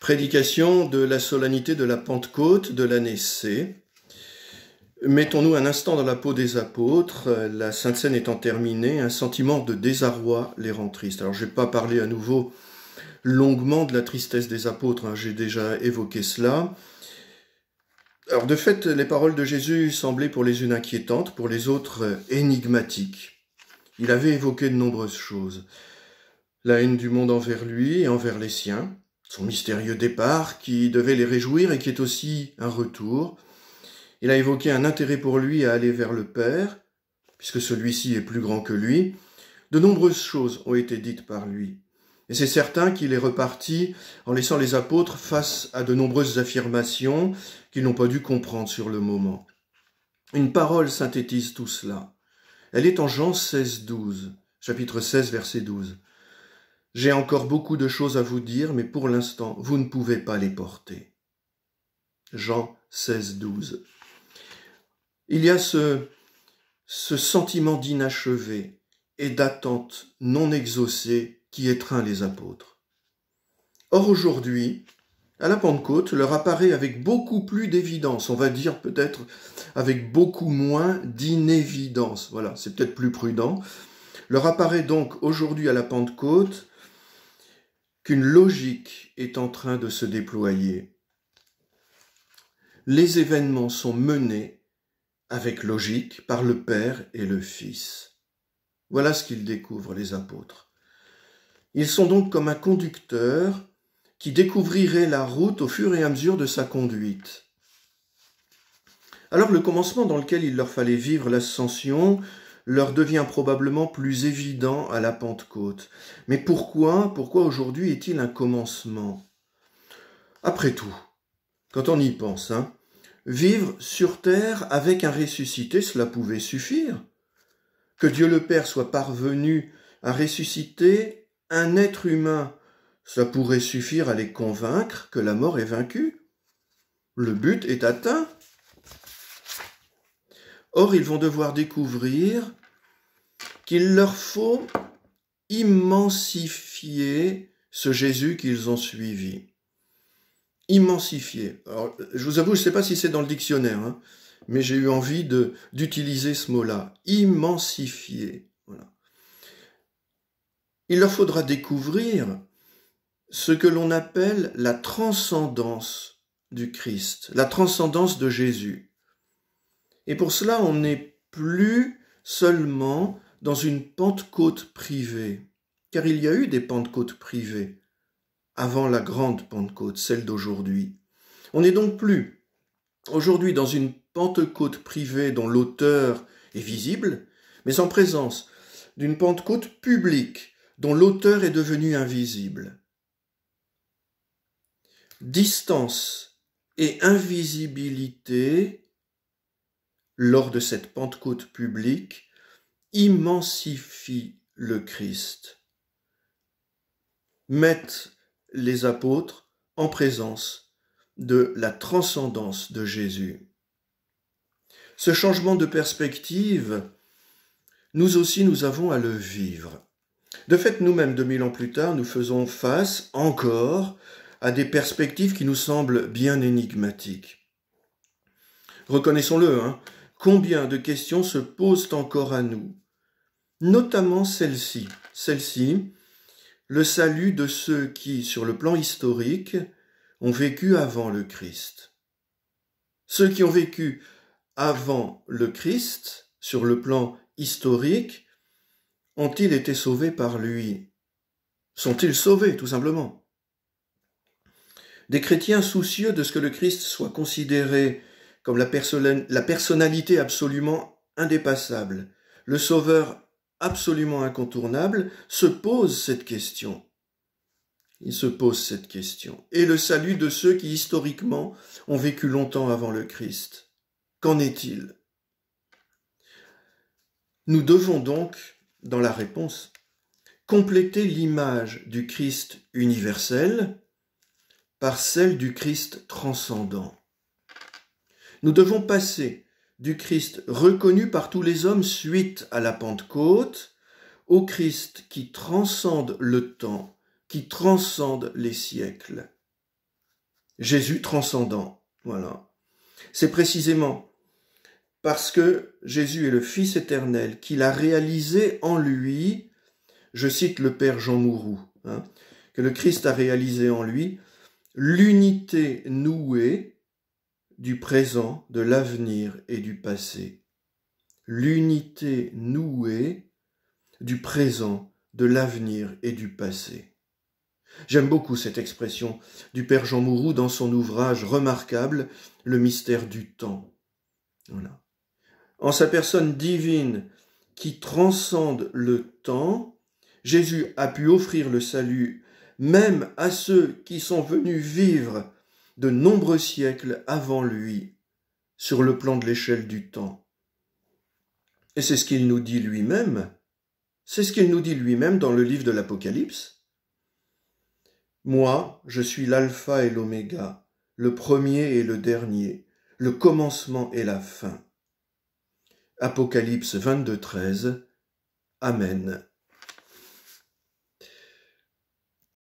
Prédication de la solennité de la Pentecôte de l'année C. Mettons-nous un instant dans la peau des apôtres, la Sainte Seine étant terminée, un sentiment de désarroi les rend tristes. Alors je ne vais pas parler à nouveau longuement de la tristesse des apôtres, j'ai déjà évoqué cela. Alors de fait, les paroles de Jésus semblaient pour les unes inquiétantes, pour les autres énigmatiques. Il avait évoqué de nombreuses choses. La haine du monde envers lui et envers les siens, son mystérieux départ qui devait les réjouir et qui est aussi un retour. Il a évoqué un intérêt pour lui à aller vers le Père, puisque celui-ci est plus grand que lui. De nombreuses choses ont été dites par lui. Et c'est certain qu'il est reparti en laissant les apôtres face à de nombreuses affirmations qu'ils n'ont pas dû comprendre sur le moment. Une parole synthétise tout cela. Elle est en Jean 16, 12, chapitre 16, verset 12. « J'ai encore beaucoup de choses à vous dire, mais pour l'instant, vous ne pouvez pas les porter. » Jean 16, 12. Il y a ce sentiment d'inachevé et d'attente non exaucée qui étreint les apôtres. Or aujourd'hui, à la Pentecôte, leur apparaît avec beaucoup plus d'évidence, on va dire peut-être avec beaucoup moins d'inévidence. Voilà, c'est peut-être plus prudent. Leur apparaît donc aujourd'hui à la Pentecôte qu'une logique est en train de se déployer. Les événements sont menés avec logique par le Père et le Fils. Voilà ce qu'ils découvrent, les apôtres. Ils sont donc comme un conducteur qui découvrirait la route au fur et à mesure de sa conduite. Alors le commencement dans lequel il leur fallait vivre l'ascension leur devient probablement plus évident à la Pentecôte. Mais pourquoi aujourd'hui est-il un commencement? Après tout, quand on y pense, vivre sur terre avec un ressuscité, cela pouvait suffire. Que Dieu le Père soit parvenu à ressusciter un être humain, cela pourrait suffire à les convaincre que la mort est vaincue. Le but est atteint. Or, ils vont devoir découvrir qu'il leur faut immensifier ce Jésus qu'ils ont suivi. Immensifier. Alors, je vous avoue, je ne sais pas si c'est dans le dictionnaire, mais j'ai eu envie d'utiliser ce mot-là. Immensifier. Voilà. Il leur faudra découvrir ce que l'on appelle la transcendance du Christ, la transcendance de Jésus. Et pour cela, on n'est plus seulement dans une Pentecôte privée, car il y a eu des Pentecôtes privées avant la grande Pentecôte, celle d'aujourd'hui. On n'est donc plus aujourd'hui dans une Pentecôte privée dont l'auteur est visible, mais en présence d'une Pentecôte publique dont l'auteur est devenu invisible. Distance et invisibilité lors de cette Pentecôte publique immensifient le Christ, mettent les apôtres en présence de la transcendance de Jésus. Ce changement de perspective, nous aussi nous avons à le vivre. De fait, nous-mêmes, 2000 ans plus tard, nous faisons face encore à des perspectives qui nous semblent bien énigmatiques. Reconnaissons-le, combien de questions se posent encore à nous, notamment celle-ci, le salut de ceux qui, sur le plan historique, ont vécu avant le Christ. Ceux qui ont vécu avant le Christ, sur le plan historique, ont-ils été sauvés par lui? Sont-ils sauvés, tout simplement? Des chrétiens soucieux de ce que le Christ soit considéré comme la personnalité absolument indépassable, le sauveur absolument incontournable, se posent cette question. Ils se posent cette question. Et le salut de ceux qui, historiquement, ont vécu longtemps avant le Christ. Qu'en est-il? Nous devons donc, dans la réponse, compléter l'image du Christ universel par celle du Christ transcendant. Nous devons passer du Christ reconnu par tous les hommes suite à la Pentecôte au Christ qui transcende le temps, qui transcende les siècles. Jésus transcendant. Voilà. C'est précisément parce que Jésus est le Fils éternel qu'il a réalisé en lui, je cite le Père Jean Mourou, que le Christ a réalisé en lui l'unité nouée du présent, de l'avenir et du passé. L'unité nouée du présent, de l'avenir et du passé. J'aime beaucoup cette expression du Père Jean Mourou dans son ouvrage remarquable « Le mystère du temps ». Voilà. En sa personne divine qui transcende le temps, Jésus a pu offrir le salut même à ceux qui sont venus vivre de nombreux siècles avant lui sur le plan de l'échelle du temps. Et c'est ce qu'il nous dit lui-même. C'est ce qu'il nous dit lui-même dans le livre de l'Apocalypse. « Moi, je suis l'alpha et l'oméga, le premier et le dernier, le commencement et la fin. » Apocalypse 22, 13. Amen.